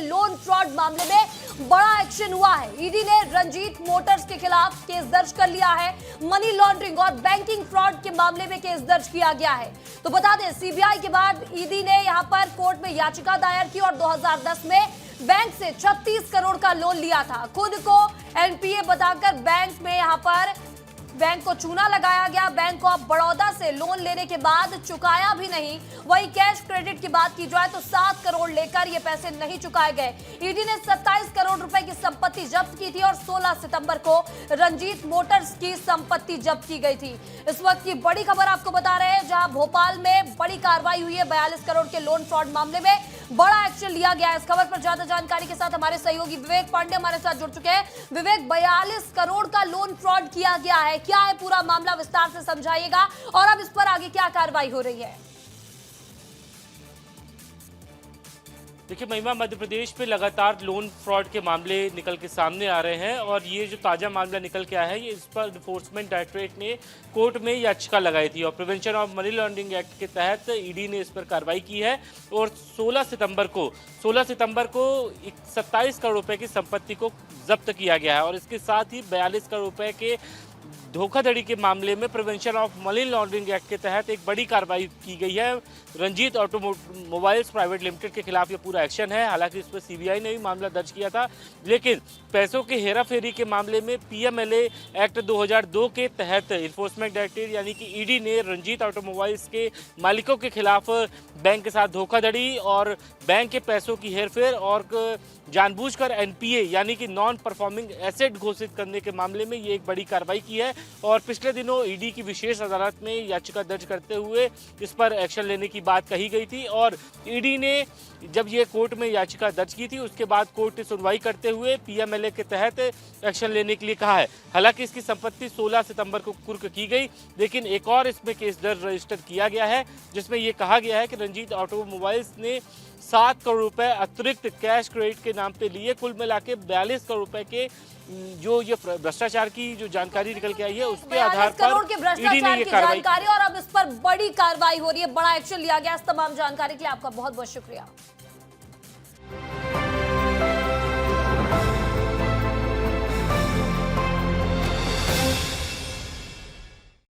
Loan fraud मामले में बड़ा एक्शन हुआ है। ईडी ने रंजीत मोटर्स के खिलाफ केस दर्ज कर लिया है। मनी लॉन्ड्रिंग और बैंकिंग फ्रॉड के मामले में केस दर्ज किया गया है। तो बता दें, सीबीआई के बाद ईडी ने यहां पर कोर्ट में याचिका दायर की और 2010 में बैंक से 36 करोड़ का लोन लिया था। खुद को एनपीए बताकर बैंक को चूना लगाया गया। बैंक ऑफ बड़ौदा से लोन लेने के बाद चुकाया भी नहीं। वही कैश क्रेडिट की बात की जाए तो 7 करोड़ लेकर ये पैसे नहीं चुकाए गए। ईडी ने 27 करोड़ रुपए की संपत्ति जब्त की थी और 16 सितंबर को रंजीत मोटर्स की संपत्ति जब्त की गई थी। इस वक्त की बड़ी खबर आपको बता रहे हैं, जहां भोपाल में बड़ी कार्रवाई हुई है। 42 करोड़ के लोन फ्रॉड मामले में बड़ा एक्शन लिया गया है। इस खबर पर ज्यादा जानकारी के साथ हमारे सहयोगी विवेक पांडे हमारे साथ जुड़ चुके हैं। विवेक, 42 करोड़ का लोन फ्रॉड किया गया है, क्या है पूरा मामला, विस्तार से समझाइएगा और अब इस पर आगे क्या कार्रवाई हो रही है? देखिए महिमा, मध्य प्रदेश में लगातार लोन फ्रॉड के मामले निकल के सामने आ रहे हैं और ये जो ताज़ा मामला निकल के आया है, ये इस पर इन्फोर्समेंट डायरेक्टरेट ने कोर्ट में याचिका लगाई थी और prevention of money laundering act के तहत ईडी ने इस पर कार्रवाई की है और 16 सितंबर को 27 करोड़ रुपए की संपत्ति को जब्त किया गया है और इसके साथ ही 42 करोड़ रुपए के धोखाधड़ी के मामले में prevention of money laundering act के तहत एक बड़ी कार्रवाई की गई है। रंजीत ऑटोमोबाइल्स प्राइवेट लिमिटेड के खिलाफ ये पूरा एक्शन है। हालांकि इस पर सीबीआई ने भी मामला दर्ज किया था, लेकिन पैसों के हेराफेरी के मामले में पीएमएलए एक्ट 2002 के तहत इन्फोर्समेंट डायरेक्टरेट यानी कि ईडी ने रंजीत ऑटोमोबाइल्स के मालिकों के खिलाफ बैंक के साथ धोखाधड़ी और बैंक के पैसों की हेरफेर और जानबूझकर एनपीए यानी कि नॉन परफॉर्मिंग एसेट घोषित करने के मामले में ये एक बड़ी कार्रवाई की है और पिछले दिनों ईडी की विशेष अदालत में याचिका दर्ज करते हुए इस पर एक्शन लेने की बात कही गई थी और ईडी ने जब ये कोर्ट में याचिका दर्ज की थी उसके बाद कोर्ट ने सुनवाई करते हुए पीएमएलए के तहत एक्शन लेने के लिए कहा है। हालांकि इसकी संपत्ति 16 सितंबर को कुर्क की गई, लेकिन एक और इसमें केस दर्ज रजिस्टर किया गया है जिसमें यह कहा गया है कि रंजीत ऑटोमोबाइल्स ने 7 करोड़ रुपए अतिरिक्त कैश क्रेडिट के नाम पे लिए। कुल मिला के 42 करोड़ रुपए के जो ये भ्रष्टाचार की जो जानकारी निकल के आई है उसके आधार पर ईडी ने ये कार्रवाई और अब इस पर बड़ी कार्रवाई हो रही है, बड़ा एक्शन लिया गया। इस तमाम जानकारी के लिए आपका बहुत बहुत शुक्रिया।